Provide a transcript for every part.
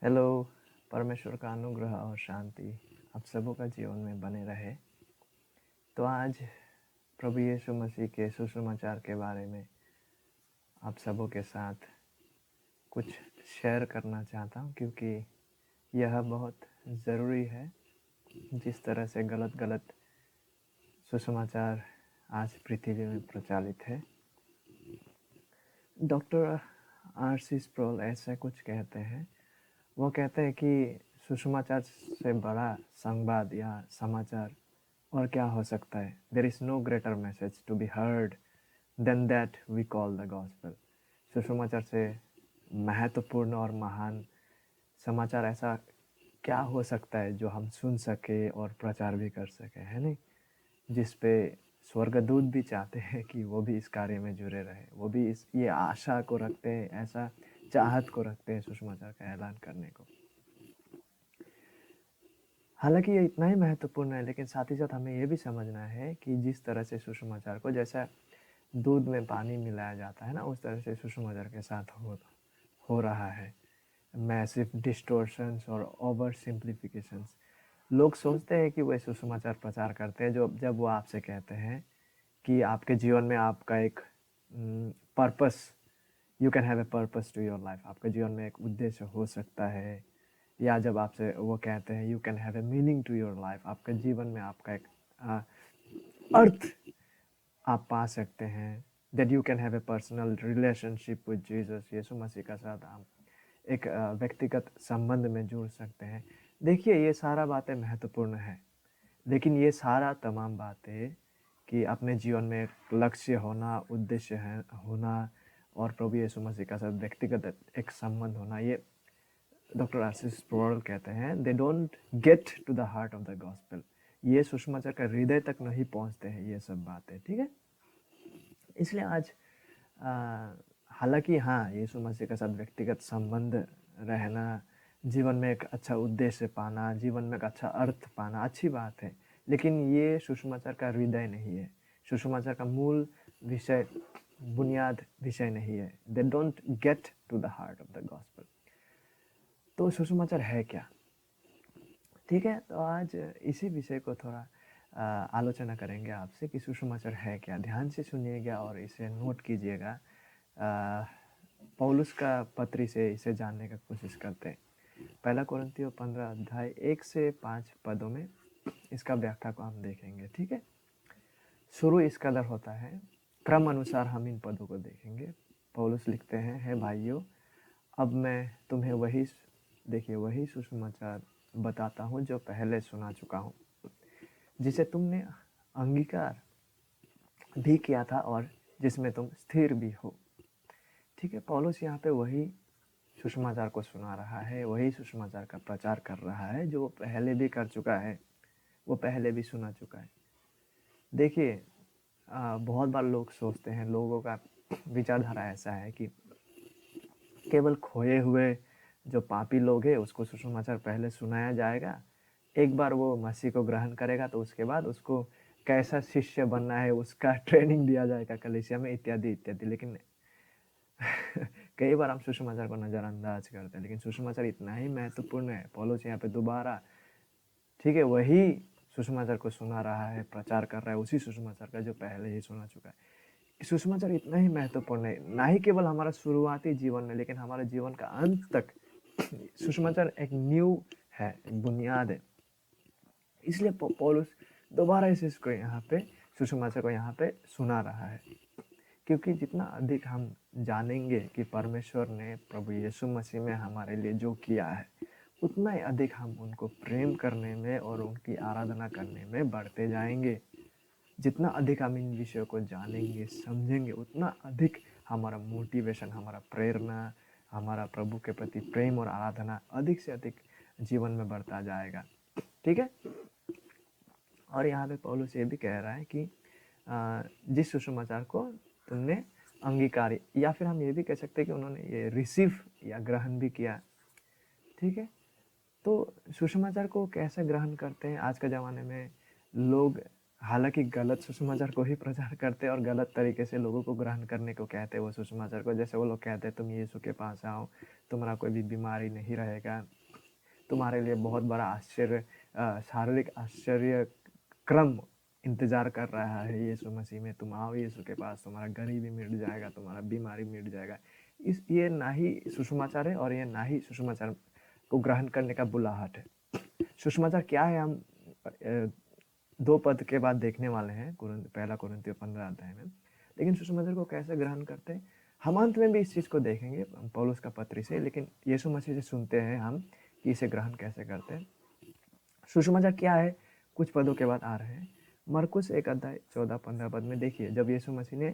Hello. परमेश्वर का अनुग्रह और शांति आप सबों का जीवन में बने रहे। तो आज प्रभु यीशु मसीह के सुसमाचार के बारे में आप सबों के साथ कुछ शेयर करना चाहता हूँ, क्योंकि यह बहुत ज़रूरी है। जिस तरह से गलत गलत सुसमाचार आज पृथ्वी में प्रचलित है। Doctor RC. स्प्रोल ऐसा कुछ कहते हैं। वो कहते हैं कि सुसमाचार से बड़ा संवाद या समाचार और क्या हो सकता है। There is no greater message to be heard than that we call the gospel. सुसमाचार से महत्वपूर्ण और महान समाचार ऐसा क्या हो सकता है जो हम सुन सके और प्रचार भी कर सके, है नहीं? जिस पे स्वर्गदूत भी चाहते हैं कि वो भी इस कार्य में जुड़े रहे, वो भी ये आशा को रखते हैं, ऐसा चाहत को रखते हैं सुसमाचार का ऐलान करने को। हालांकि ये इतना ही महत्वपूर्ण है, लेकिन साथ ही साथ हमें ये भी समझना है कि जिस तरह से सुसमाचार को जैसा दूध में पानी मिलाया जाता है ना, उस तरह से सुसमाचार के साथ हो रहा है। मैसिव डिस्टोर्शंस और ओवर सिंप्लीफिकेशंस। लोग सोचते हैं कि वे सुसमाचार प्रचार करते हैं जब वो आपसे कहते हैं कि आपके जीवन में आपका एक purpose, you can have a purpose to your life. आपके जीवन में एक उद्देश्य हो सकता है। या जब आपसे वो कहते हैं you can have a meaning to your life, आपके जीवन में आपका एक अर्थ आप पा सकते हैं। That you can have a personal relationship with Jesus, Yeshu Masih का साथ आप एक व्यक्तिगत संबंध में जुड़ सकते हैं। देखिए, ये सारा बातें महत्वपूर्ण है, लेकिन ये सारा तमाम बातें कि अपने जीवन में एक लक्ष्य होना, उद्देश्य है होना और प्रभु यीशु मसीह का साथ व्यक्तिगत एक संबंध होना, ये डॉक्टर आशीष स्प्रोल कहते हैं they don't get to the heart of the gospel. ये सुसमाचार का हृदय तक नहीं पहुंचते हैं ये सब बातें, ठीक है? इसलिए आज हालांकि हाँ, यीशु मसीह के साथ व्यक्तिगत संबंध रहना, जीवन में एक अच्छा उद्देश्य पाना, जीवन में एक अच्छा अर्थ पाना अच्छी बात है, लेकिन ये सुसमाचार का हृदय नहीं है। सुसमाचार का मूल विषय, बुनियाद विषय नहीं है। They don't get to the heart of the gospel. तो सुसमाचार है क्या? ठीक है, तो आज इसी विषय को थोड़ा आलोचना करेंगे आपसे कि सुसमाचार है क्या। ध्यान से सुनिएगा और इसे नोट कीजिएगा। पौलुस का पत्री से इसे जानने का कोशिश करते हैं। पहला कोरिन्थियों 15 अध्याय 1 से 5 पदों में इसका व्याख्या को हम देखेंगे, ठीक है? शुरू इस कदर होता है, क्रम अनुसार हम इन पदों को देखेंगे। पौलुस लिखते हैं, हे भाइयों, अब मैं तुम्हें वही सुसमाचार बताता हूँ जो पहले सुना चुका हूँ, जिसे तुमने अंगीकार भी किया था और जिसमें तुम स्थिर भी हो। ठीक है, पौलुस यहाँ पे वही सुसमाचार को सुना रहा है, वही सुसमाचार का प्रचार कर रहा है जो वो पहले भी कर चुका है, वो पहले भी सुना चुका है। देखिए, बहुत बार लोग सोचते हैं, लोगों का विचारधारा ऐसा है कि केवल खोए हुए जो पापी लोग हैं उसको सुसमाचार पहले सुनाया जाएगा, एक बार वो मसीह को ग्रहण करेगा तो उसके बाद उसको कैसा शिष्य बनना है उसका ट्रेनिंग दिया जाएगा कलीसिया में, इत्यादि इत्यादि। लेकिन कई बार हम सुसमाचार को नज़रअंदाज करते हैं, लेकिन सुसमाचार इतना ही महत्वपूर्ण है। पौलुस यहाँ पे दोबारा, ठीक है, वही सुसमाचार को सुना रहा है, प्रचार कर रहा है उसी सुसमाचार का जो पहले ही सुना चुका है। सुसमाचार इतना ही महत्वपूर्ण है, ना ही केवल हमारा शुरुआती जीवन में, लेकिन हमारे जीवन का अंत तक सुसमाचार एक न्यू है, एक बुनियाद है। इसलिए पौलुस दोबारा इस इसको यहाँ पे सुसमाचार को यहाँ पे सुना रहा है, क्योंकि जितना अधिक हम जानेंगे कि परमेश्वर ने प्रभु यीशु मसीह में हमारे लिए जो किया है, उतना ही अधिक हम उनको प्रेम करने में और उनकी आराधना करने में बढ़ते जाएंगे। जितना अधिक हम इन विषयों को जानेंगे, समझेंगे, उतना अधिक हमारा मोटिवेशन, हमारा प्रेरणा, हमारा प्रभु के प्रति प्रेम और आराधना अधिक से अधिक जीवन में बढ़ता जाएगा, ठीक है? और यहाँ पे पौलुस ये भी कह रहा है कि जिस सुसमाचार को तुमने अंगीकार, या फिर हम ये भी कह सकते हैं कि उन्होंने ये रिसीव या ग्रहण भी किया, ठीक है? तो सुसमाचार को कैसे ग्रहण करते हैं? आज के ज़माने में लोग हालांकि गलत सुसमाचार को ही प्रचार करते और गलत तरीके से लोगों को ग्रहण करने को कहते वो सुसमाचार को। जैसे वो लोग कहते हैं तुम यीशु के पास आओ, तुम्हारा कोई भी बीमारी नहीं रहेगा, तुम्हारे लिए बहुत बड़ा आश्चर्य शारीरिक आश्चर्य क्रम इंतजार कर रहा है यीशु मसीह में, तुम आओ यीशु के पास, तुम्हारा गरीबी मिट जाएगा, तुम्हारा बीमारी मिट जाएगा। ये ना ही सुसमाचार है और ये ना ही सुसमाचार को ग्रहण करने का बुलाहट है। सुसमाचार क्या है हम 2 पद के बाद देखने वाले हैं पहला कुरिन्थियों 15 अध्याय में। लेकिन सुसमाचार को कैसे ग्रहण करते हैं हम अंत में भी इस चीज़ को देखेंगे पौलुस का पत्री से। लेकिन यीशु मसीह से सुनते हैं हम कि इसे ग्रहण कैसे करते हैं। सुसमाचार क्या है कुछ पदों के बाद आ रहे हैं। मरकुस 1 अध्याय 14-15 पद में देखिए, जब यीशु मसीह ने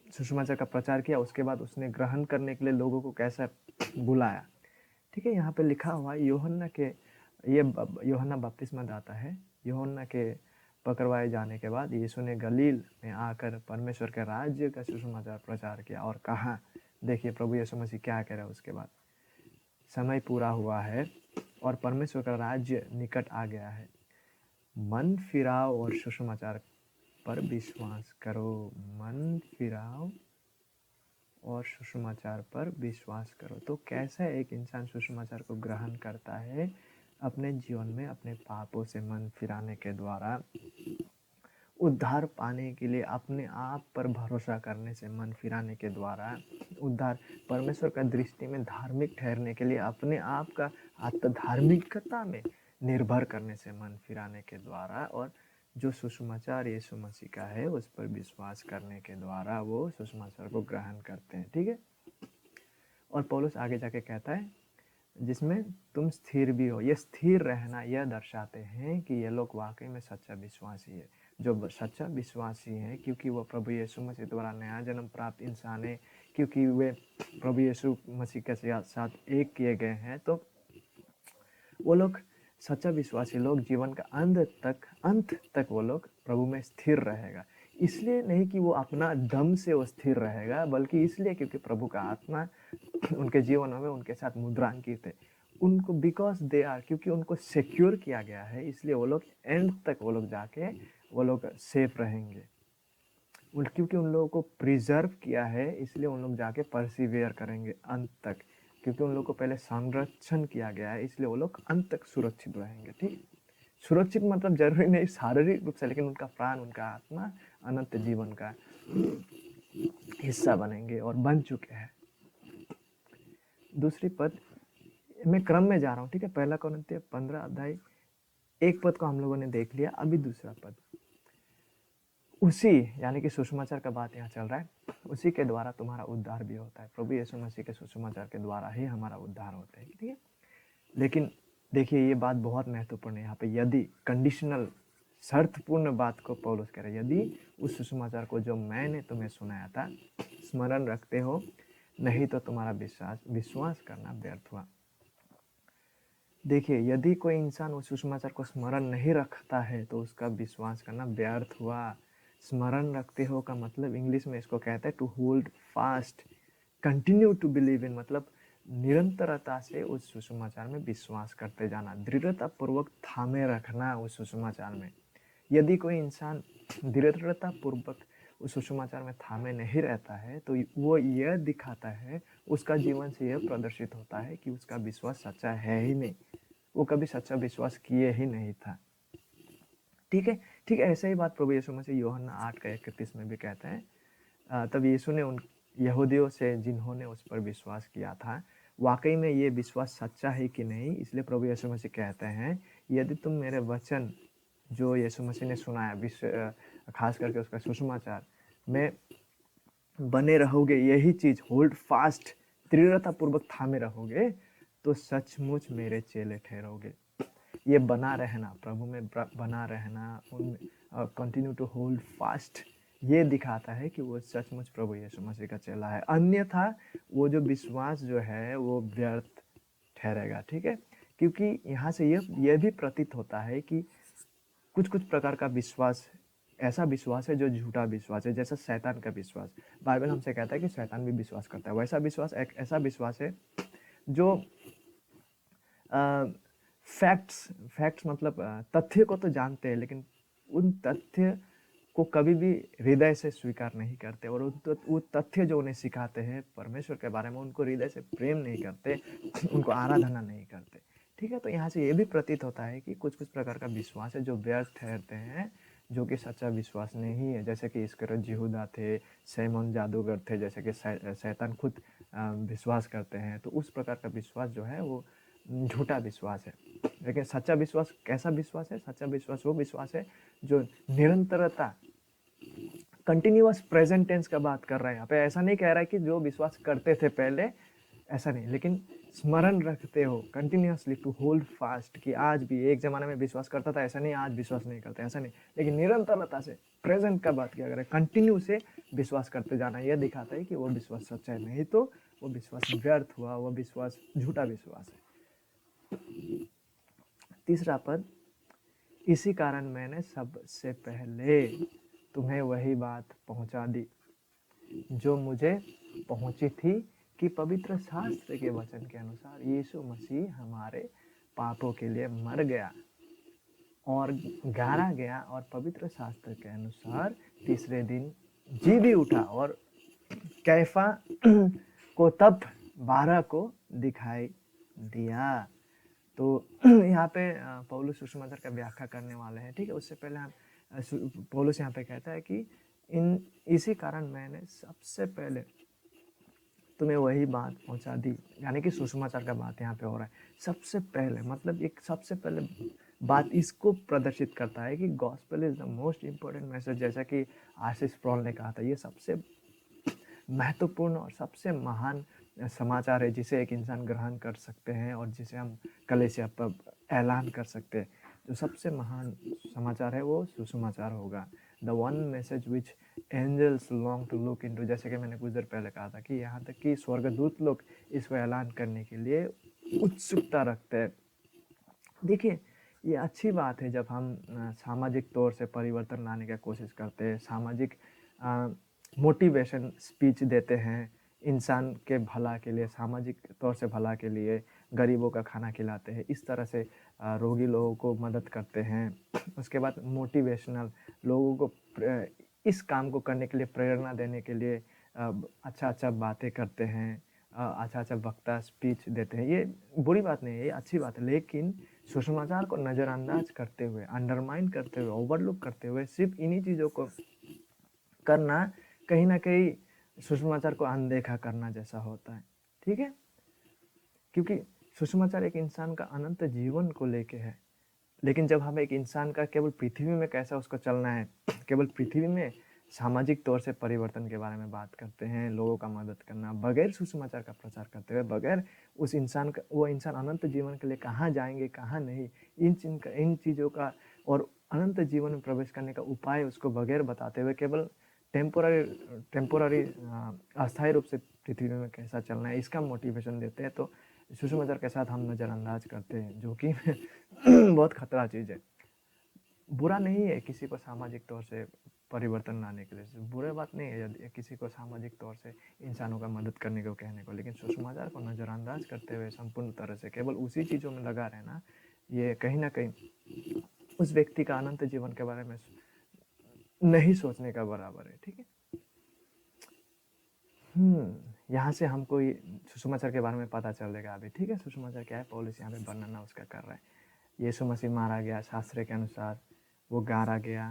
सुसमाचार का प्रचार किया उसके बाद उसने ग्रहण करने के लिए लोगों को कैसा बुलाया। ठीक है, यहाँ पे लिखा हुआ यूहन्ना बपतिस्मा दाता है। यूहन्ना के पकड़वाए जाने के बाद यीशु ने गलील में आकर परमेश्वर के राज्य का सुसमाचार प्रचार किया और कहा, देखिए प्रभु यीशु मसीह क्या कह रहा है उसके बाद, समय पूरा हुआ है और परमेश्वर का राज्य निकट आ गया है, मन फिराओ और सुसमाचार पर विश्वास करो। मन फिराओ और सुसमाचार पर विश्वास करो। तो कैसे एक इंसान सुसमाचार को ग्रहण करता है? अपने जीवन में अपने पापों से मन फिराने के द्वारा, उद्धार पाने के लिए अपने आप पर भरोसा करने से मन फिराने के द्वारा, उद्धार परमेश्वर का दृष्टि में धार्मिक ठहरने के लिए अपने आप का आत्मधार्मिकता में निर्भर करने से मन फिराने के द्वारा, और जो सुसमाचार यीशु मसीह का है उस पर विश्वास करने के द्वारा वो सुसमाचार को ग्रहण करते हैं। ठीक है, और पौलुस आगे जाके कहता है जिसमें तुम स्थिर भी हो। ये स्थिर रहना यह दर्शाते हैं कि ये लोग वाकई में सच्चा विश्वासी है। जो सच्चा विश्वासी है क्योंकि वो प्रभु यीशु मसीह द्वारा नया जन्म प्राप्त इंसान है, क्योंकि वे प्रभु यीशु मसीह के साथ एक किए गए हैं, तो वो लोग सच्चा विश्वासी लोग जीवन का अंत तक वो लोग प्रभु में स्थिर रहेगा। इसलिए नहीं कि वो अपना दम से वो स्थिर रहेगा, बल्कि इसलिए क्योंकि प्रभु का आत्मा उनके जीवन में उनके साथ मुद्रांकित है। उनको बिकॉज दे आर, क्योंकि उनको सिक्योर किया गया है, इसलिए वो लोग एंड तक वो लोग जाके वो लोग सेफ रहेंगे। क्योंकि उन लोगों को प्रिजर्व किया है, इसलिए उन लोग जाके परसिवियर करेंगे अंत तक। क्योंकि उन लोगों को पहले संरक्षण किया गया है, इसलिए वो लोग अंत तक सुरक्षित रहेंगे। ठीक, सुरक्षित मतलब जरूरी नहीं शारीरिक रूप से, लेकिन उनका प्राण, उनका आत्मा अनंत जीवन का हिस्सा बनेंगे और बन चुके हैं। दूसरी पद मैं क्रम में जा रहा हूँ। ठीक है, पहला कुरिन्थियों 15 अध्याय 1 पद को हम लोगों ने देख लिया। अभी दूसरा पद, उसी यानी कि सुसमाचार का बात यहाँ चल रहा है, उसी के द्वारा तुम्हारा उद्धार भी होता है। प्रभु यीशु मसीह के सुसमाचार के द्वारा ही हमारा उद्धार होता है। ठीक है, लेकिन देखिए ये बात बहुत महत्वपूर्ण है यहाँ पे। यदि कंडीशनल शर्तपूर्ण बात को पौलुस कह रहे हैं, यदि उस सुसमाचार को जो मैंने तुम्हें सुनाया था स्मरण रखते हो, नहीं तो तुम्हारा विश्वास करना व्यर्थ हुआ। देखिए, यदि कोई इंसान उस सुसमाचार को स्मरण नहीं रखता है तो उसका विश्वास करना व्यर्थ हुआ। स्मरण रखते हो का मतलब इंग्लिश में इसको कहते हैं to hold fast, continue to believe in, मतलब निरंतरता से उस सुसमाचार में विश्वास करते जाना, दृढ़ता पूर्वक थामे रखना उस सुसमाचार में। यदि कोई इंसान दृढ़ता पूर्वक उस सुसमाचार में थामे नहीं रहता है तो वो यह दिखाता है, उसका जीवन से यह प्रदर्शित होता है कि उसका विश्वास सच्चा है ही नहीं, वो कभी सच्चा विश्वास किए ही नहीं था। ठीक है, ठीक है, ऐसा ही बात प्रभु यीशु मसीह यूहन्ना 8:31 में भी कहते हैं। तब यीशु ने उन यहूदियों से जिन्होंने उस पर विश्वास किया था, वाकई में ये विश्वास सच्चा है कि नहीं, इसलिए प्रभु यीशु मसीह कहते हैं यदि तुम मेरे वचन जो यीशु मसीह ने सुनाया, खास करके उसका सुसमाचार में बने रहोगे, यही चीज़ होल्ड फास्ट, दृढ़ता पूर्वक थामे रहोगे, तो सचमुच मेरे चेले ठहरोगे। ये बना रहना, प्रभु में बना रहना, उन कंटिन्यू टू होल्ड फास्ट, ये दिखाता है कि वो सचमुच प्रभु यीशु मसीह का चेला है। अन्यथा वो जो विश्वास जो है वो व्यर्थ ठहरेगा। ठीक है, क्योंकि यहाँ से ये भी प्रतीत होता है कि कुछ प्रकार का विश्वास ऐसा विश्वास है जो झूठा विश्वास है, जैसा शैतान का विश्वास। बाइबल हमसे कहता है कि शैतान भी विश्वास करता है। वैसा विश्वास एक ऐसा विश्वास है जो फैक्ट्स मतलब तथ्य को तो जानते हैं, लेकिन उन तथ्य को कभी भी हृदय से स्वीकार नहीं करते, और वो तथ्य जो उन्हें सिखाते हैं परमेश्वर के बारे में, उनको हृदय से प्रेम नहीं करते, उनको आराधना नहीं करते। ठीक है, तो यहाँ से ये भी प्रतीत होता है कि कुछ कुछ प्रकार का विश्वास है जो व्यर्थ ठहरते हैं, जो कि सच्चा विश्वास नहीं है। जैसे कि इस्करियोत यहूदा थे, शैतान जादूगर थे, जैसे कि शैतान खुद विश्वास करते हैं। तो उस प्रकार का विश्वास जो है वो झूठा विश्वास है। लेकिन सच्चा विश्वास कैसा विश्वास है? सच्चा विश्वास वो विश्वास है जो निरंतरता, कंटिन्यूअस प्रेजेंट टेंस का बात कर रहा है यहाँ पे। ऐसा नहीं कह रहा है कि जो विश्वास करते थे पहले, ऐसा नहीं, लेकिन स्मरण रखते हो कंटिन्यूअसली, टू होल्ड फास्ट, कि आज भी एक ज़माने में विश्वास करता था, ऐसा नहीं आज विश्वास नहीं करते, ऐसा नहीं, लेकिन निरंतरता से प्रेजेंट का बात किया, अगर कंटिन्यू से विश्वास करते जाना, यह दिखाता है कि वो विश्वास सच्चा है। नहीं तो वो विश्वास व्यर्थ हुआ, वो विश्वास झूठा विश्वास है। तीसरा पद, इसी कारण मैंने सबसे पहले तुम्हें वही बात पहुंचा दी जो मुझे पहुंची थी, कि पवित्र शास्त्र के वचन के अनुसार यीशु मसीह हमारे पापों के लिए मर गया और गाड़ा गया, और पवित्र शास्त्र के अनुसार तीसरे दिन जी भी उठा, और कैफा को तब 12 को दिखाई दिया। तो यहाँ पे पौलुस सुसमाचार का व्याख्या करने वाले हैं। ठीक है, उससे पहले हम पौलुस यहाँ पे कहता है कि इसी कारण मैंने सबसे पहले तुम्हें वही बात पहुंचा दी, यानी कि सुसमाचार का बात यहाँ पे हो रहा है। सबसे पहले मतलब एक सबसे पहले बात इसको प्रदर्शित करता है कि gospel is the most important message. जैसा कि आशीष प्रॉल ने कहा था, ये सबसे महत्वपूर्ण और सबसे महान समाचार है जिसे एक इंसान ग्रहण कर सकते हैं और जिसे हम कलीसिया पर ऐलान कर सकते हैं। जो सबसे महान समाचार है वो सुसमाचार होगा। The one message which angels long to look into, जैसे कि मैंने कुछ देर पहले कहा था कि यहाँ तक कि स्वर्गदूत लोग इसको ऐलान करने के लिए उत्सुकता रखते हैं। देखिए, ये अच्छी बात है जब हम सामाजिक तौर से परिवर्तन लाने की कोशिश करते हैं, सामाजिक मोटिवेशन स्पीच देते हैं इंसान के भला के लिए, सामाजिक तौर से भला के लिए, गरीबों का खाना खिलाते हैं, इस तरह से रोगी लोगों को मदद करते हैं। उसके बाद मोटिवेशनल लोगों को इस काम को करने के लिए प्रेरणा देने के लिए अच्छा अच्छा बातें करते हैं, अच्छा अच्छा वक्ता स्पीच देते हैं। ये बुरी बात नहीं है, ये अच्छी बात है। लेकिन सुसमाचार को नज़रअंदाज करते हुए, अंडरमाइन करते हुए, ओवरलुक करते हुए सिर्फ इन्हीं चीज़ों को करना कहीं ना कहीं सुसमाचार को अनदेखा करना जैसा होता है। ठीक है, क्योंकि सुसमाचार एक इंसान का अनंत जीवन को लेके है। लेकिन जब हम एक इंसान का केवल पृथ्वी में कैसा उसको चलना है, केवल पृथ्वी में सामाजिक तौर से परिवर्तन के बारे में बात करते हैं, लोगों का मदद करना बगैर सुसमाचार का प्रचार करते हुए, बगैर उस इंसान का, वो इंसान अनंत जीवन के लिए कहाँ जाएंगे कहाँ नहीं, इन चीज़ों का और अनंत जीवन में प्रवेश करने का उपाय उसको बगैर बताते हुए केवल टेम्पोररी अस्थायी रूप से पृथ्वी में कैसा चलना है इसका मोटिवेशन देते हैं, तो सुसमाचार के साथ हम नज़रअंदाज करते हैं, जो कि बहुत खतरा चीज़ है। बुरा नहीं है किसी को सामाजिक तौर से परिवर्तन लाने के लिए, बुरा बात नहीं है यदि किसी को सामाजिक तौर से इंसानों का मदद करने को कहने को, लेकिन सुसमाचार को नज़रअंदाज करते हुए संपूर्ण तरह से केवल उसी चीज़ों में लगा रहना, ये कहीं ना कहीं उस व्यक्ति का अनंत जीवन के बारे में नहीं सोचने का बराबर है। ठीक है, यहाँ से हमको ये सुसमाचार के बारे में पता चलेगा अभी। ठीक है, सुसमाचार क्या है, पौलुस यहाँ पे वर्णना उसका कर रहा है। यीशु मसीह मारा गया शास्त्र के अनुसार, वो गाड़ा गया,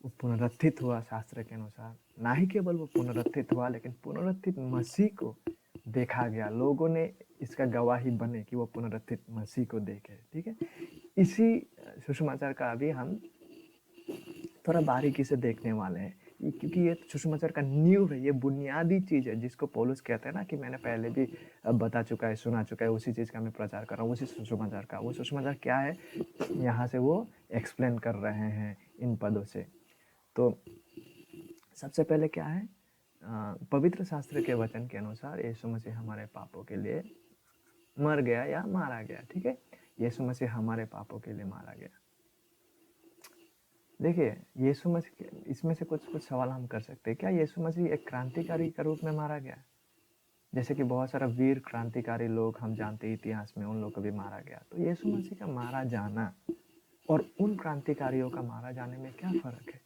वो पुनरुत्थित हुआ शास्त्र के अनुसार। ना ही केवल वो पुनरुत्थित हुआ, लेकिन पुनरुत्थित मसीह को देखा गया, लोगों ने इसका गवाही बने कि वो पुनरुत्थित मसीह को देखे। ठीक है, इसी सुसमाचार का अभी हम थोड़ा बारीकी से देखने वाले हैं, क्योंकि ये सुसमाचार का नींव है, ये बुनियादी चीज़ है जिसको पौलुस कहते हैं ना कि मैंने पहले भी बता चुका है, सुना चुका है, उसी चीज़ का मैं प्रचार कर रहा हूँ, उसी सुसमाचार का। वो सुसमाचार क्या है, यहाँ से वो एक्सप्लेन कर रहे हैं इन पदों से। तो सबसे पहले क्या है, पवित्र शास्त्र के वचन के अनुसार यीशु मसीह हमारे पापों के लिए मर गया या मारा गया। ठीक है, यीशु मसीह हमारे पापों के लिए मारा गया। देखिए, यीशु मसीह, इसमें से कुछ सवाल हम कर सकते हैं। क्या यीशु मसीह एक क्रांतिकारी के रूप में मारा गया? जैसे कि बहुत सारा वीर क्रांतिकारी लोग हम जानते हैं इतिहास में, उन लोग को भी मारा गया। तो यीशु मसीह का मारा जाना और उन क्रांतिकारियों का मारा जाने में क्या फ़र्क है?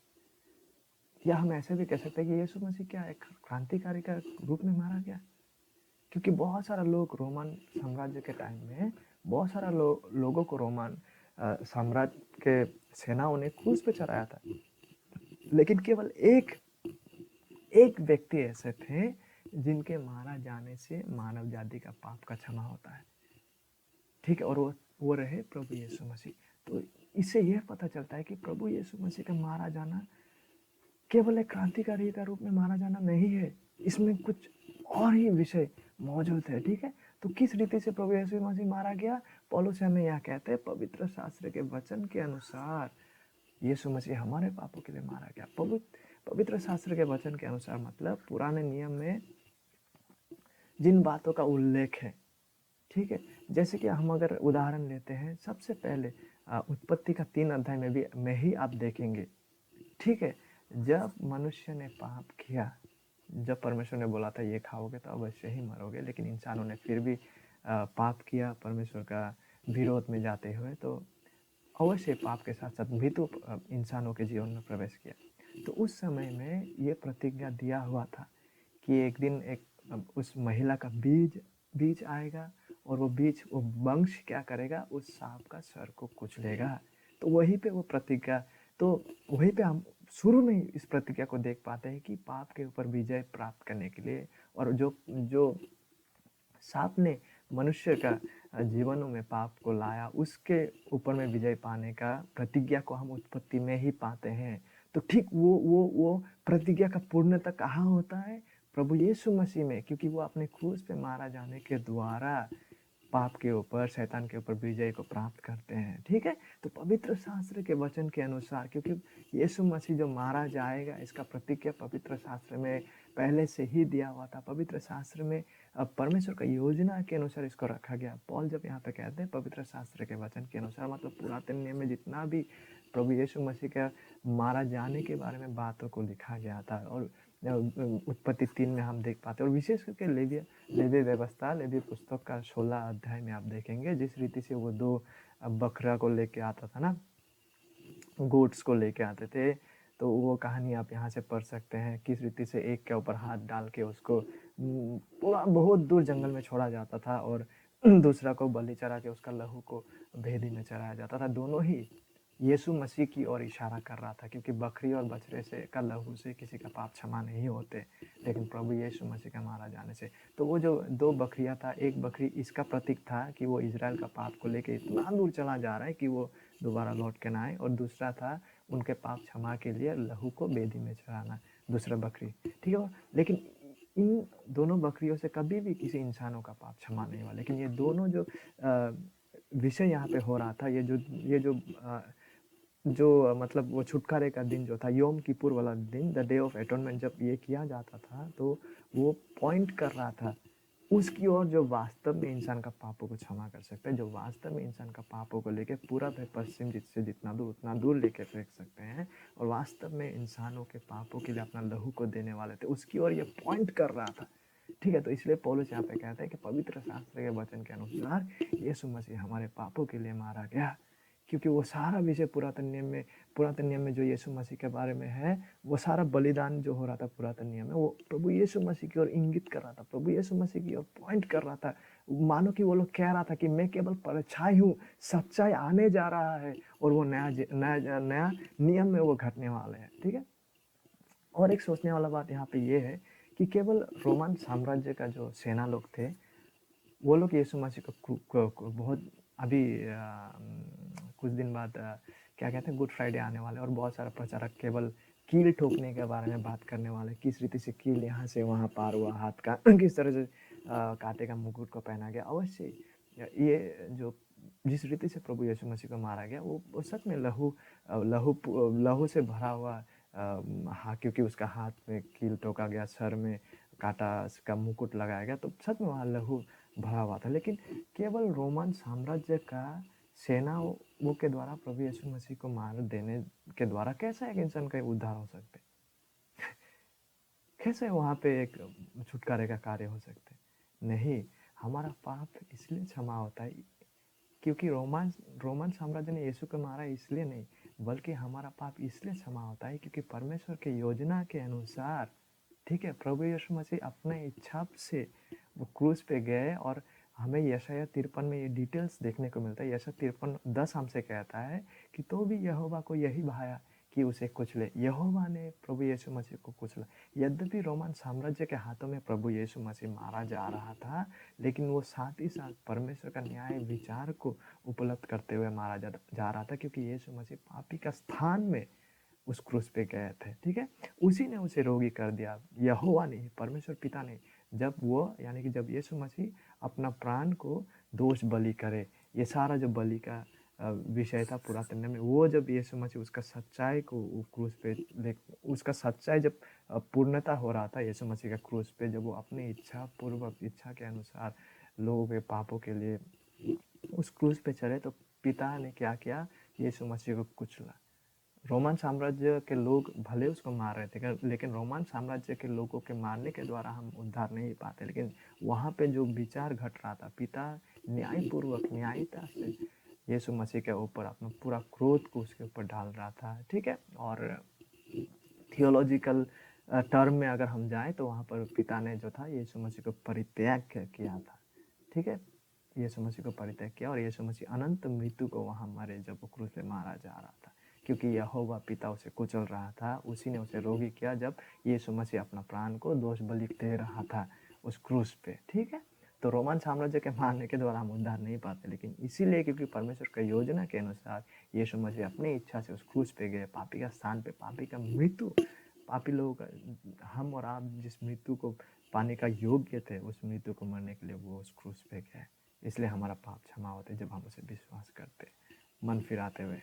या हम ऐसे भी कह सकते हैं कि यीशु मसीह क्या एक क्रांतिकारी का रूप में मारा गया? क्योंकि बहुत सारा लोग रोमन साम्राज्य के टाइम में बहुत सारा लोगों को रोमन साम्राज्य के सेनाओं ने क्रूस पे चढ़ाया था, लेकिन केवल एक व्यक्ति ऐसे थे जिनके मारा जाने से मानव जाति का पाप का क्षमा होता है, ठीक है, और वो रहे प्रभु यीशु मसीह। तो इससे यह पता चलता है कि प्रभु यीशु मसीह का मारा जाना केवल एक क्रांतिकारी का रूप में माना जाना नहीं है, इसमें कुछ और ही विषय मौजूद है, ठीक है। तो किस रीति से प्रभु यीशु मसीह मारा गया? पौलुस हमें यह कहते हैं, पवित्र शास्त्र के वचन के अनुसार यीशु मसीह हमारे पापों के लिए मारा गया। पवित्र शास्त्र के वचन के अनुसार मतलब पुराने नियम में जिन बातों का उल्लेख है, ठीक है। जैसे कि हम अगर उदाहरण लेते हैं, सबसे पहले उत्पत्ति का 3 अध्याय में ही आप देखेंगे, ठीक है। जब मनुष्य ने पाप किया, जब परमेश्वर ने बोला था ये खाओगे तो अवश्य ही मरोगे, लेकिन इंसानों ने फिर भी पाप किया परमेश्वर का विरोध में जाते हुए, तो अवश्य पाप के साथ साथ मृत्यु इंसानों के जीवन में प्रवेश किया। तो उस समय में ये प्रतिज्ञा दिया हुआ था कि एक दिन उस महिला का बीज आएगा और वो वंश क्या करेगा, उस सांप का सर को कुचलेगा। तो वहीं पे वो प्रतिज्ञा, तो वहीं पे हम शुरू में इस प्रतिज्ञा को देख पाते हैं कि पाप के ऊपर विजय प्राप्त करने के लिए, और जो सांप ने मनुष्य का जीवनों में पाप को लाया, उसके ऊपर में विजय पाने का प्रतिज्ञा को हम उत्पत्ति में ही पाते हैं। तो ठीक वो प्रतिज्ञा का पूर्णता कहाँ होता है? प्रभु यीशु मसीह में, क्योंकि वो अपने क्रूस पे मारा जाने के द्वारा पाप के ऊपर, शैतान के ऊपर विजय को प्राप्त करते हैं, ठीक है। तो पवित्र शास्त्र के वचन के अनुसार, क्योंकि यीशु मसीह जो मारा जाएगा, इसका प्रतिज्ञा पवित्र शास्त्र में पहले से ही दिया हुआ था। पवित्र शास्त्र में परमेश्वर का योजना के अनुसार इसको रखा गया। पौल जब यहाँ पे कहते हैं पवित्र शास्त्र के वचन के अनुसार, मतलब पुरातन नियम में जितना भी प्रभु यीशु मसीह का मारा जाने के बारे में बातों को लिखा गया था, और उत्पत्ति 3 में हम देख पाते हैं। और विशेष करके लेवी पुस्तक का 16 अध्याय में आप देखेंगे, जिस रीति से वो 2 बकरा को लेके आता था ना, गोट्स को लेके आते थे, तो वो कहानी आप यहाँ से पढ़ सकते हैं, किस रीति से एक के ऊपर हाथ डाल के उसको पूरा बहुत दूर जंगल में छोड़ा जाता था, और दूसरा को बलि चढ़ा के उसका लहू को भेदी में चढ़ाया जाता था। दोनों ही यीशु मसीह की ओर इशारा कर रहा था, क्योंकि बकरी और बछड़े से का लहू से किसी का पाप क्षमा नहीं होते, लेकिन प्रभु यीशु मसीह का मारा जाने से। तो वो जो 2 बकरियां था, एक बकरी इसका प्रतीक था कि वो इजराइल का पाप को लेके इतना दूर चला जा रहा है कि वो दोबारा लौट के ना आए, और दूसरा था उनके पाप क्षमा के लिए लहू को वेदी में चढ़ाना, दूसरा बकरी, ठीक है। लेकिन इन दोनों बकरियों से कभी भी किसी इंसानों का पाप क्षमा नहीं हुआ। लेकिन ये दोनों जो विषय यहाँ पे हो रहा था, जो मतलब वो छुटकारे का दिन जो था, योम किपुर वाला दिन, द डे ऑफ एटोनमेंट, जब ये किया जाता था, तो वो पॉइंट कर रहा था उसकी ओर जो वास्तव में इंसान का पापों को क्षमा कर सकता है, जो वास्तव में इंसान का पापों को लेके पूरब है पश्चिम जिससे जितना दूर उतना दूर लेके फेंक सकते हैं, और वास्तव में इंसानों के पापों के लिए अपना लहू को देने वाले थे, उसकी ओर ये पॉइंट कर रहा था, ठीक है। तो इसलिए पौलुस यहाँ पे कहता है कि पवित्र शास्त्र के वचन के अनुसार यीशु मसीह हमारे पापों के लिए मारा गया, क्योंकि वो सारा विषय पुरातन नियम में जो यीशु मसीह के बारे में है, वो सारा बलिदान जो हो रहा था पुरातन नियम में, वो प्रभु यीशु मसीह की ओर इंगित कर रहा था, प्रभु यीशु मसीह की ओर पॉइंट कर रहा था। मानो कि वो लोग कह रहा था कि मैं केवल परछाई हूँ, सच्चाई आने जा रहा है, और वो नया नियम में वो घटने वाले हैं, ठीक है। और एक सोचने वाला बात यहाँ पे ये है कि केवल रोमन साम्राज्य का जो सेना लोग थे, वो लोग यीशु मसीह को बहुत अभी कुछ दिन बाद क्या कहते हैं, गुड फ्राइडे आने वाले, और बहुत सारा प्रचारक केवल कील ठोकने के बारे में बात करने वाले, किस रीति से कील यहाँ से वहाँ पार हुआ, हाथ का किस तरह से कांटे का मुकुट को पहना गया। अवश्य ये जो जिस रीति से प्रभु यीशु मसीह को मारा गया, वो सच में लहू से भरा हुआ, हाँ, क्योंकि उसका हाथ में कील ठोका गया, सर में कांटा का मुकुट लगाया गया, तो सच में वहाँ लहू भरा हुआ था। लेकिन केवल रोमन साम्राज्य का सेनाओं के द्वारा प्रभु यीशु मसीह को मार देने के द्वारा कैसा एक इंसान का उद्धार हो सकते, कैसे वहाँ पे एक छुटकारे का कार्य हो सकते? नहीं, हमारा पाप इसलिए क्षमा होता है क्योंकि रोमन साम्राज्य ने यीशु को मारा इसलिए नहीं, बल्कि हमारा पाप इसलिए क्षमा होता है क्योंकि परमेश्वर की योजना के अनुसार, ठीक है, प्रभु यीशु मसीह अपने इच्छा से वो क्रूस पे गए। और हमें यशायाह 53 में ये डिटेल्स देखने को मिलता है। यशायाह 53:10 हमसे कहता है कि तो भी यहोवा को यही भाया कि उसे कुचले। यहोवा ने प्रभु यीशु मसीह को कुचला। यद्यपि रोमन साम्राज्य के हाथों में प्रभु यीशु मसीह मारा जा रहा था, लेकिन वो साथ ही साथ परमेश्वर का न्याय विचार को उपलब्ध करते हुए मारा जा रहा था, क्योंकि यीशु मसीह पापी का स्थान में उस क्रूस पे गए थे। ठीक है, उसी ने उसे रोगी कर दिया, यहोवा नहीं, परमेश्वर पिता ने। जब वो यानी कि जब यीशु मसीह अपना प्राण को दोष बलि करे, ये सारा जो बलि का विषय था पुरातन नियम में, वो जब यीशु मसीह उसका सच्चाई को क्रूस पे उसका सच्चाई जब पूर्णता हो रहा था यीशु मसीह का क्रूस पे, जब वो अपनी इच्छा पूर्वक, इच्छा के अनुसार लोगों के पापों के लिए उस क्रूस पे चले, तो पिता ने क्या किया, यीशु मसीह को कुचला। रोमन साम्राज्य के लोग भले उसको मार रहे थे, लेकिन रोमन साम्राज्य के लोगों के मारने के द्वारा हम उद्धार नहीं पाते। लेकिन वहाँ पे जो विचार घट रहा था, पिता न्यायपूर्वक, न्यायिता से यीशु मसीह के ऊपर अपना पूरा क्रोध को उसके ऊपर डाल रहा था। ठीक है, और थियोलॉजिकल टर्म में अगर हम जाएं तो वहाँ पर पिता ने जो था यीशु मसीह को परित्याग किया था। ठीक है, यीशु मसीह को परित्याग किया, और यीशु मसीह अनंत मृत्यु को वहाँ मरे जब वो क्रूस पे मारा जा रहा था, क्योंकि यहोवा पिता उसे कुचल रहा था। उसी ने उसे रोगी किया जब यीशु मसीह अपना प्राण को दोष बलि दे रहा था उस क्रूस पे। ठीक है, तो रोमन साम्राज्य के मारने के द्वारा हम उद्धार नहीं पाते, लेकिन इसीलिए क्योंकि परमेश्वर की योजना के अनुसार यीशु मसीह अपनी इच्छा से उस क्रूस पे गए, पापी का स्थान पे, पापी का मृत्यु, पापी लोगों का, हम और आप जिस मृत्यु को पाने का योग्य थे, उस मृत्यु को मरने के लिए वो उस क्रूस पे गए। इसलिए हमारा पाप क्षमा होते जब हम उसे विश्वास करते, मन फिराते हुए।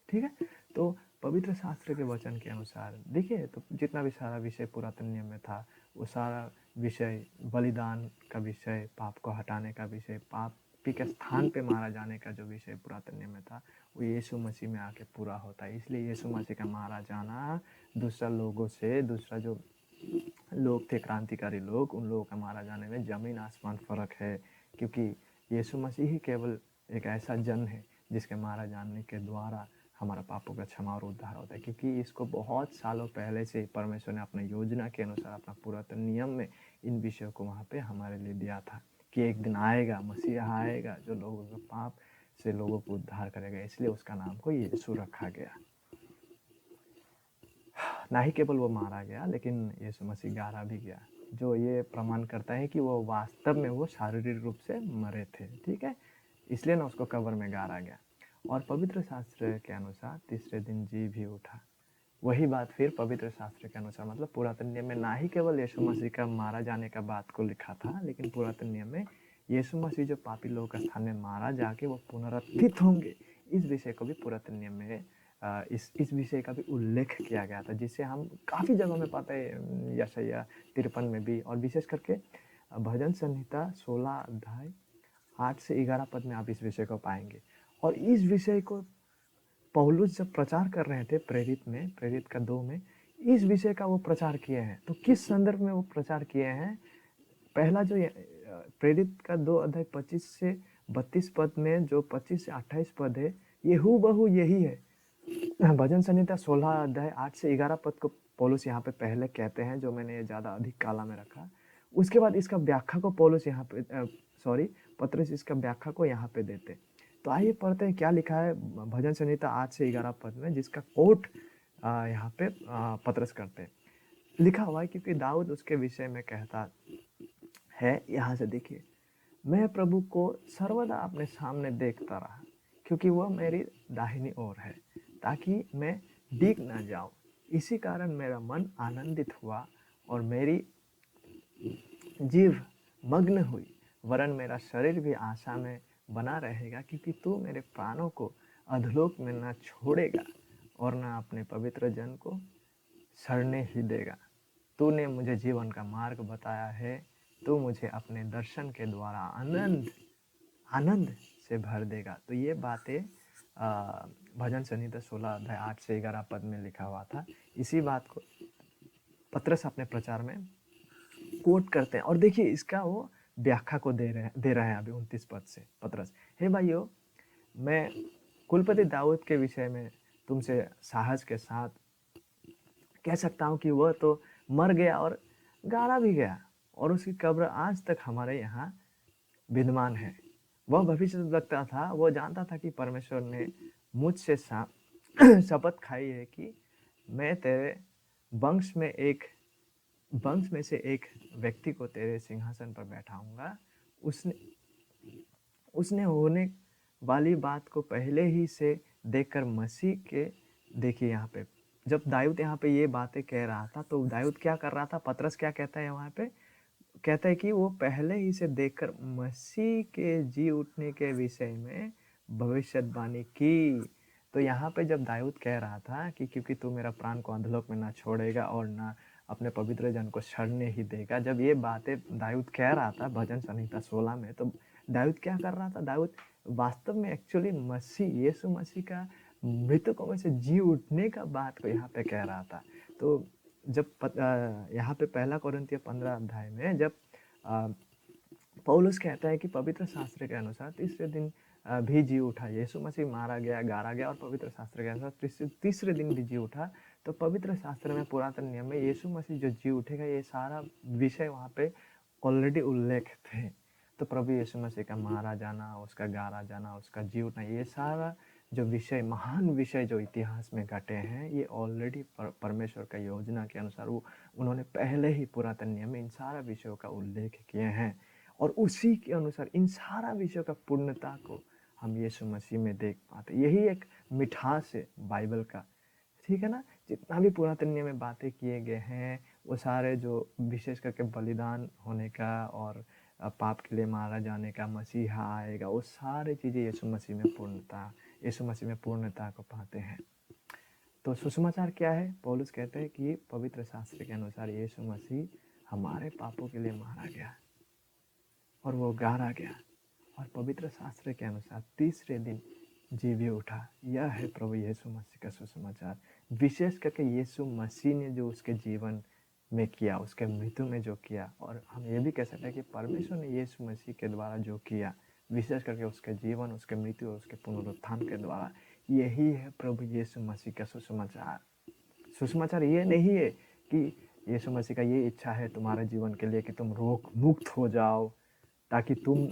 ठीक है, तो पवित्र शास्त्र के वचन के अनुसार देखिए, तो जितना भी सारा विषय पुरातन नियम में था, वो सारा विषय बलिदान का विषय, पाप को हटाने का विषय, पापी के स्थान पे मारा जाने का जो विषय पुरातन नियम में था, वो यीशु मसीह में आके पूरा होता है। इसलिए यीशु मसीह का मारा जाना दूसरा लोगों से, दूसरा जो लोग थे क्रांतिकारी लोग, उन लोगों का मारा जाने में ज़मीन आसमान फ़र्क है, क्योंकि यीशु मसीह ही केवल एक ऐसा जन है जिसके मारा जाने के द्वारा हमारा पापों का क्षमा और उद्धार होता है। क्योंकि इसको बहुत सालों पहले से परमेश्वर ने अपने योजना के अनुसार, अपना पुरातन नियम में इन विषयों को वहाँ पे हमारे लिए दिया था कि एक दिन आएगा, मसीहा आएगा जो लोगों के पाप से लोगों को उद्धार करेगा। इसलिए उसका नाम को यीशु रखा गया। ना ही केवल वो मारा गया, लेकिन यीशु मसीह गाड़ा भी गया, जो ये प्रमाण करता है कि वो वास्तव में वो शारीरिक रूप से मरे थे। ठीक है, इसलिए ना उसको कब्र में गाड़ा गया। और पवित्र शास्त्र के अनुसार तीसरे दिन जी भी उठा। वही बात फिर पवित्र शास्त्र के अनुसार, मतलब पुरातन नियम में ना ही केवल यीशु मसीह का मारा जाने का बात को लिखा था, लेकिन पुरातन नियम में यीशु मसीह जो पापी लोगों का स्थान में मारा जाके वो पुनरुत्थित होंगे, इस विषय को भी पुरातन नियम में इस विषय का भी उल्लेख किया गया था, जिसे हम काफ़ी जगहों में पाते हैं, यशायाह 53 में भी, और विशेष करके भजन संहिता 16 अध्याय 8 से 11 पद में आप इस विषय को पाएंगे। और इस विषय को पौलुस जब प्रचार कर रहे थे प्रेरित का 2 में, इस विषय का वो प्रचार किए हैं। तो किस संदर्भ में वो प्रचार किए हैं? पहला जो प्रेरित का 2 अध्याय 25 से 32 पद में जो 25 से 28 पद है, ये हूबहू यही है। भजन संहिता 16 अध्याय 8 से 11 पद को पौलुस यहाँ पे पहले कहते हैं, जो मैंने ज़्यादा अधिक काला में रखा। उसके बाद इसका व्याख्या को पौलुस यहाँ पे पत्रस इसका व्याख्या को यहाँ पे देते। तो आइए पढ़ते हैं क्या लिखा है भजन संहिता 8 से 11 पद में, जिसका कोट यहाँ पे पत्रस करते हैं। लिखा हुआ है, क्योंकि दाऊद उसके विषय में कहता है, यहाँ से देखिए, मैं प्रभु को सर्वदा अपने सामने देखता रहा, क्योंकि वह मेरी दाहिनी ओर है, ताकि मैं डिग न जाऊं। इसी कारण मेरा मन आनंदित हुआ और मेरी जीभ मग्न हुई, वरन मेरा शरीर भी आशा में बना रहेगा, क्योंकि तू मेरे प्राणों को अधोलोक में न छोड़ेगा और न अपने पवित्र जन को सड़ने ही देगा। तूने मुझे जीवन का मार्ग बताया है, तू मुझे अपने दर्शन के द्वारा आनंद से भर देगा। तो ये बातें भजन संहिता 16 अध्याय 8 से 11 पद में लिखा हुआ था। इसी बात को पत्रस अपने प्रचार में कोट करते हैं। और देखिए इसका वो व्याख्या को दे रहे हैं अभी 29 पद से पत्रस। हे भाइयों, मैं कुलपति दाऊद के विषय में तुमसे साहस के साथ कह सकता हूँ कि वह तो मर गया और गाड़ा भी गया, और उसकी कब्र आज तक हमारे यहाँ विद्यमान है। वह भविष्यद्वक्ता था, वो जानता था कि परमेश्वर ने मुझसे शपथ खाई है कि मैं तेरे वंश में से एक व्यक्ति को तेरे सिंहासन पर बैठाऊंगा। उसने उसने होने वाली बात को पहले ही से देखकर मसीह के, देखिए यहाँ पे जब दाऊद यहाँ पे ये बातें कह रहा था तो दाऊद क्या कर रहा था, पतरस क्या कहता है वहाँ पे, कहता है कि वो पहले ही से देखकर मसीह के जी उठने के विषय में भविष्यवाणी की। तो यहाँ पे जब दाऊद कह रहा था कि क्योंकि तू मेरा प्राण को अधोलोक में ना छोड़ेगा और ना अपने पवित्र जन को सड़ने ही देगा, जब ये बातें दाऊद कह रहा था भजन संहिता 16 में, तो दाऊद क्या कर रहा था, दाऊद वास्तव में एक्चुअली मसीह यीशु मसीह का मृतकों में से जी उठने का बात को यहाँ पे कह रहा था। तो जब यहाँ पे पहला कोरिन्थियों 15 अध्याय में जब पौलुस कहता है कि पवित्र शास्त्र के अनुसार तीसरे दिन भी जी उठा, यीशु मसीह मारा गया, गाड़ा गया और पवित्र शास्त्र के अनुसार तीसरे दिन भी जी उठा, तो पवित्र शास्त्र में पुरातन नियम में यीशु मसीह जो जी उठेगा ये सारा विषय वहाँ पे ऑलरेडी उल्लेख थे। तो प्रभु यीशु मसीह का मारा जाना, उसका गाड़ा जाना, उसका जी उठना, ये सारा जो विषय, महान विषय जो इतिहास में घटे हैं, ये ऑलरेडी परमेश्वर का योजना के अनुसार वो उन्होंने पहले ही पुरातन नियम में इन सारा विषयों का उल्लेख किए हैं, और उसी के अनुसार इन सारा विषयों का पूर्णता को हम यीशु मसीह में देख पाते। यही एक मिठास है बाइबल का, ठीक है ना। जितना भी पुरातन नियम में बातें किए गए हैं वो सारे जो विशेष करके बलिदान होने का और पाप के लिए मारा जाने का, मसीहा आएगा, वो सारी चीज़ें यीशु मसीह में पूर्णता को पाते हैं। तो सुसमाचार क्या है, पौलुस कहते हैं कि पवित्र शास्त्र के अनुसार यीशु मसीह हमारे पापों के लिए मारा गया और वो गाड़ा गया, और पवित्र शास्त्र के अनुसार तीसरे दिन जी भी उठा। यह है प्रभु यीशु मसीह का सुसमाचार। विशेष करके यीशु मसीह ने जो उसके जीवन में किया, उसके मृत्यु में जो किया, और हम ये भी कह सकते हैं कि परमेश्वर ने यीशु मसीह के द्वारा जो किया, विशेष करके उसके जीवन, उसके मृत्यु और उसके पुनरुत्थान के द्वारा, यही है प्रभु यीशु मसीह का सुसमाचार। सुसमाचार ये नहीं है कि यीशु मसीह का ये इच्छा है तुम्हारे जीवन के लिए कि तुम रोग मुक्त हो जाओ, ताकि तुम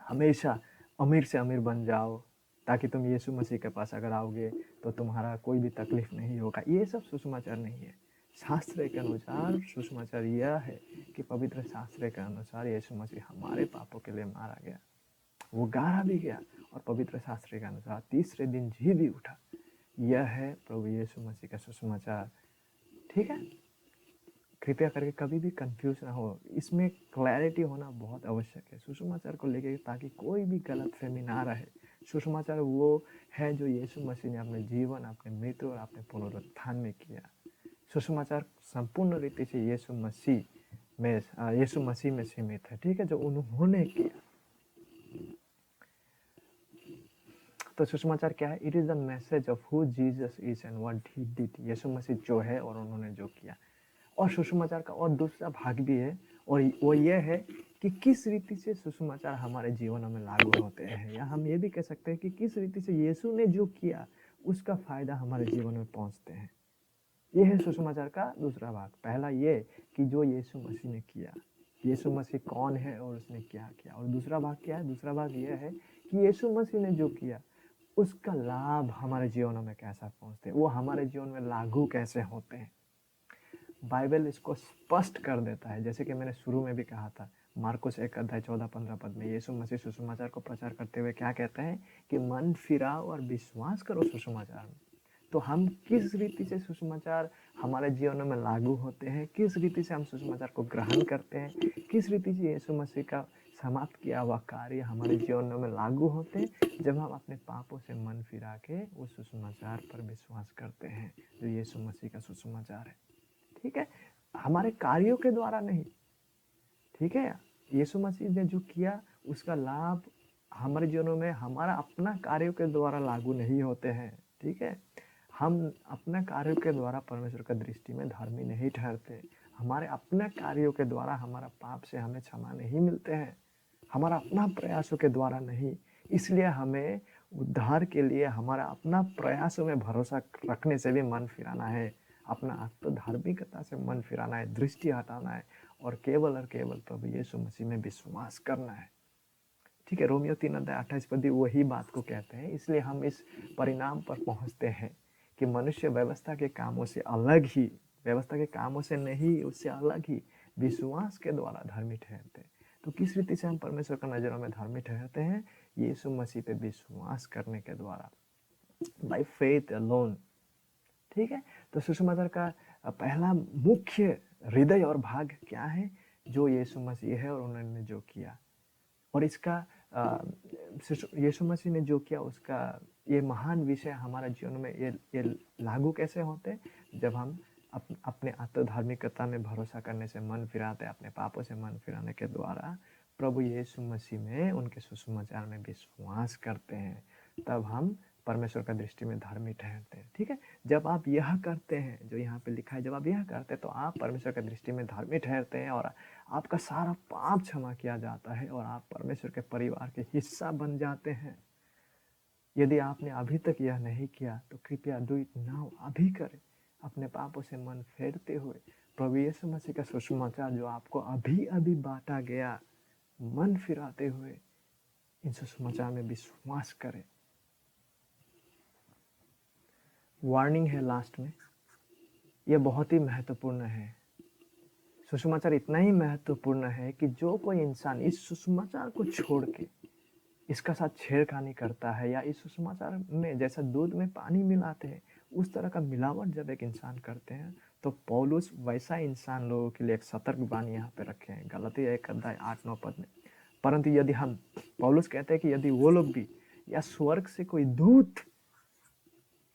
हमेशा अमीर से अमीर बन जाओ, ताकि तुम यीशु मसीह के पास अगर आओगे तो तुम्हारा कोई भी तकलीफ नहीं होगा। ये सब सुसमाचार नहीं है। शास्त्र के अनुसार सुसमाचार यह है कि पवित्र शास्त्र के अनुसार यीशु मसीह हमारे पापों के लिए मारा गया, वो गाड़ा भी गया, और पवित्र शास्त्र के अनुसार तीसरे दिन जी भी उठा। यह है प्रभु यीशु मसीह का सुसमाचार, ठीक है। कृपया करके कभी भी कंफ्यूज ना हो, इसमें क्लैरिटी होना बहुत आवश्यक है सुसमाचार को लेकर, ताकि कोई भी गलतफहमी ना रहे। सुसमाचार वो है जो यीशु मसीह ने अपने जीवन, अपने मृत्यु और अपने पुनरुत्थान में किया। सुसमाचार संपूर्ण रीति से यीशु मसीह में सीमित है, ठीक है, जो उन्होंने किया। तो सुसमाचार क्या है? It is the message of who Jesus is and what he did. Yeshu Masih जो है और उन्होंने जो किया। और सुसमाचार का और दूसरा भाग भी है, और वो ये है कि किस रीति से सुसमाचार हमारे जीवन में लागू होते हैं, या हम ये भी कह सकते हैं कि किस रीति से यीशु ने जो किया उसका फायदा हमारे जीवन में पहुंचते हैं। ये है सुसमाचार का दूसरा भाग। पहला ये कि जो यीशु मसीह ने किया, यीशु मसीह कौन है और उसने क्या किया। और दूसरा भाग क्या है? दूसरा भाग ये है कि यीशु मसीह ने जो किया उसका लाभ हमारे जीवनों में कैसा पहुंचते हैं, वो हमारे जीवन में लागू कैसे होते हैं। बाइबल इसको स्पष्ट कर देता है। जैसे कि मैंने शुरू में भी कहा था, मार्कुस 1 अध्याय 14-15 पद में यीशु मसीह सुसमाचार को प्रचार करते हुए क्या कहते हैं कि मन फिराओ और विश्वास करो सुसमाचार में। तो हम किस रीति से सुसमाचार हमारे जीवन में लागू होते हैं, किस रीति से हम सुसमाचार को ग्रहण करते हैं, किस रीति से यीशु मसीह का समाप्त किया हुआ कार्य हमारे जीवन में लागू होते हैं, जब हम अपने पापों से मन फिरा के उस सुसमाचार पर विश्वास करते हैं जो यीशु मसीह का सुसमाचार है, ठीक है। हमारे कार्यों के द्वारा नहीं, ठीक है। यीशु मसीह ने जो किया उसका लाभ हमारे जीवनों में हमारा अपना कार्यों के द्वारा लागू नहीं होते हैं, ठीक है। हम अपना कार्यों के द्वारा परमेश्वर का दृष्टि में धर्मी नहीं ठहरते। हमारे अपने कार्यों के द्वारा हमारा पाप से हमें क्षमा नहीं मिलते हैं, हमारा अपना प्रयासों के द्वारा नहीं। इसलिए हमें उद्धार के लिए हमारा अपना प्रयासों में भरोसा रखने से भी मन फिराना है, अपना आत्मधार्मिकता से मन फिराना है, दृष्टि हटाना है और केवल प्रभु यीशु मसीह में विश्वास करना है। ठीक है, रोमियो 3:28 वही बात को कहते हैं। इसलिए हम इस परिणाम पर पहुंचते हैं कि मनुष्य व्यवस्था के कामों से अलग ही, व्यवस्था के कामों से नहीं, उससे अलग ही विश्वास के द्वारा धर्मी ठहरते हैं। तो किस रीति से हम परमेश्वर की नजरों में धर्मी ठहरते हैं? यीशु मसीह पे विश्वास करने के द्वारा, बाय फेथ अलोन। ठीक है, तो सुसमाचार का पहला मुख्य हृदय और भाग क्या है? जो यीशु मसीह है और उन्होंने जो किया, और इसका यीशु मसीह ने जो किया उसका ये महान विषय हमारा जीवन में ये लागू कैसे होते हैं? जब हम अपने आत्मधार्मिकता में भरोसा करने से मन फिराते हैं, अपने पापों से मन फिराने के द्वारा प्रभु यीशु मसीह में, उनके सुसमाचार में विश्वास करते हैं, तब हम परमेश्वर का दृष्टि में धर्मी ठहरते हैं। ठीक है, जब आप यह करते हैं, जो यहाँ पे लिखा है, जब आप यह करते हैं तो आप परमेश्वर का दृष्टि में धर्मी ठहरते हैं और आपका सारा पाप क्षमा किया जाता है और आप परमेश्वर के परिवार के हिस्सा बन जाते हैं। यदि आपने अभी तक यह नहीं किया तो कृपया डू इट नाउ, अभी करें। अपने पापों से मन फेरते हुए प्रभु यीशु मसीह का सुसमाचार जो आपको अभी अभी बांटा गया, मन फिराते हुए इन सुसमाचार में विश्वास करें। वार्निंग है लास्ट में, यह बहुत ही महत्वपूर्ण है। सुसमाचार इतना ही महत्वपूर्ण है कि जो कोई इंसान इस सुसमाचार को छोड़ के इसका साथ छेड़खानी करता है, या इस सुसमाचार में जैसा दूध में पानी मिलाते हैं उस तरह का मिलावट जब एक इंसान करते हैं, तो पौलुस वैसा इंसान लोगों के लिए एक सतर्क बानी यहाँ पे रखे हैं, गलतियाँ 1:8-9 में। परंतु यदि हम, पौलुस कहते हैं कि यदि वो लोग भी, या स्वर्ग से कोई दूत,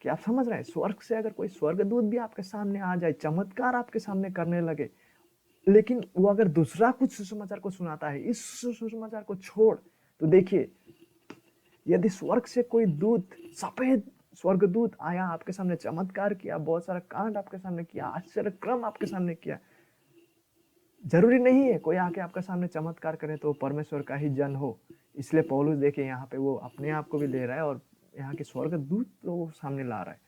क्या आप समझ रहे हैं? स्वर्ग से अगर कोई स्वर्गदूत भी आपके सामने आ जाए, चमत्कार आपके सामने करने लगे, लेकिन वो अगर दूसरा कुछ सुसमाचार को सुनाता है, इस सुसमाचार को छोड़, तो देखिए, यदि स्वर्ग से कोई दूत, सफेद स्वर्गदूत आया, आपके सामने चमत्कार किया, बहुत सारा कांड आपके सामने किया, आश्चर्य क्रम आपके सामने किया, जरूरी नहीं है कोई आके आपके सामने चमत्कार करे तो परमेश्वर का ही जन हो। इसलिए पौलुस देखिए यहाँ पे वो अपने आप को भी ले रहा है और यहाँ के स्वर्गदूत लोगों सामने ला रहा है।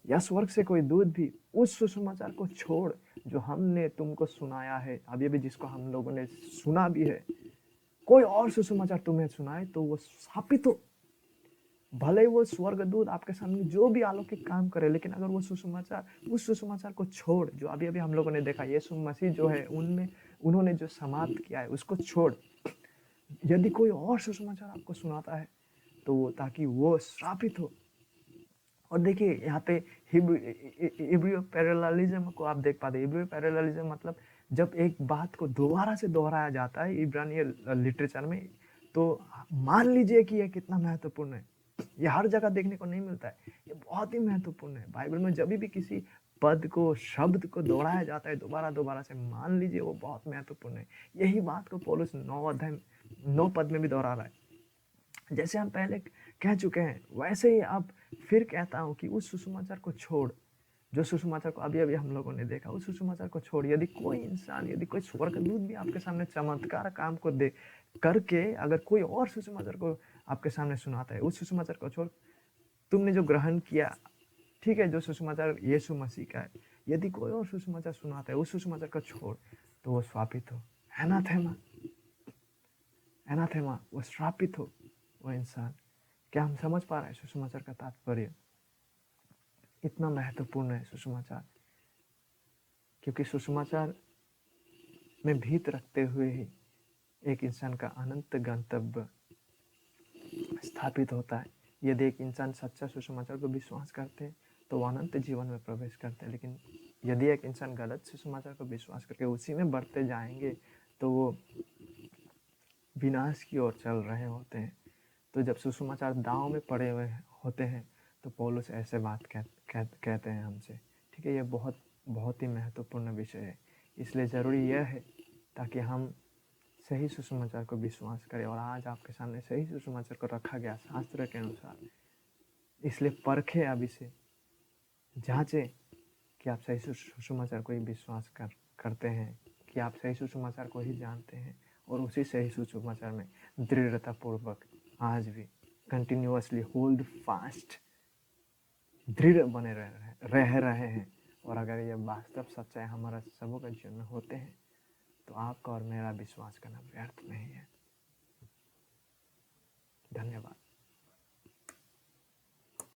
या स्वर्ग से कोई दूत भी उस सुसमाचार को छोड़ जो हमने तुमको सुनाया है, अभी भी जिसको हम लोगों ने सुना भी है, कोई और सुसमाचार तुम्हें सुनाए तो वो स्थापित हो। भले वो स्वर्गदूत आपके सामने जो भी अलौकिक काम करे, लेकिन अगर वो सुसमाचार, उस सुसमाचार को छोड़ जो अभी अभी हम लोगों ने देखा, यीशु मसीह जो है उनमें उन्होंने जो समाप्त किया है उसको छोड़, यदि कोई और सुसमाचार आपको सुनाता है तो वो, ताकि वो श्रापित हो। और देखिए यहाँ पे हिब्रू पैरेललिज्म को आप देख पाते। हिब्रू पैरेललिज्म मतलब जब एक बात को दोबारा से दोहराया जाता है इब्रानी लिटरेचर में, तो मान लीजिए कि यह कितना महत्वपूर्ण है। यह हर जगह देखने को नहीं मिलता है, ये बहुत ही महत्वपूर्ण है। बाइबल में जब भी किसी पद को, शब्द को दोहराया जाता है दोबारा से, मान लीजिए वो बहुत महत्वपूर्ण है। यही बात को पौलुस 9 पद में भी दोहरा रहा है। जैसे हम पहले कह चुके हैं वैसे ही अब फिर कहता हूँ कि उस सुसमाचार को छोड़, जो सुसमाचार को अभी अभी हम लोगों ने देखा, उस सुसमाचार को छोड़। यदि कोई इंसान, यदि कोई स्वर्गदूत भी आपके सामने चमत्कार काम को दे करके अगर कोई और सुसमाचार को आपके सामने सुनाता है, उस सुसमाचार को छोड़। तुमने जो ग्रहण किया, ठीक है, जो सुसमाचार यीशु मसीह का है, यदि कोई और सुसमाचार सुनाता है, उस सुसमाचार को छोड़, तो वो श्रापित हो। एनाथेमा, एनाथेमा, वो श्रापित हो वो इंसान। क्या हम समझ पा रहे हैं सुसमाचार का तात्पर्य? इतना महत्वपूर्ण है सुसमाचार, क्योंकि सुसमाचार में भीत रखते हुए ही एक इंसान का अनंत गंतव्य स्थापित होता है। यदि एक इंसान सच्चा सुसमाचार को विश्वास करते हैं तो वो अनंत जीवन में प्रवेश करते हैं। लेकिन यदि एक इंसान गलत सुसमाचार को विश्वास करके उसी में बढ़ते जाएंगे तो वो विनाश की ओर चल रहे होते हैं। तो जब सुसमाचार दांव में पड़े हुए होते हैं तो पौलुस ऐसे बात कहते हैं हमसे। ठीक है, ये बहुत ही महत्वपूर्ण विषय है। इसलिए ज़रूरी यह है ताकि हम सही सुसमाचार को विश्वास करें। और आज आपके सामने सही सुसमाचार को रखा गया शास्त्र के अनुसार। इसलिए परखें, अभी से जांचें कि आप सही सुसमाचार को ही विश्वास करते हैं, कि आप सही सुसमाचार को ही जानते हैं और उसी सही सुसमाचार में दृढ़तापूर्वक आज भी कंटिन्यूअसली होल्ड फास्ट, दृढ़ बने रह रहे हैं, और अगर ये वास्तव सच्चाई हमारा सबों के जीवन में होते हैं तो आपका और मेरा विश्वास करना व्यर्थ नहीं है। धन्यवाद।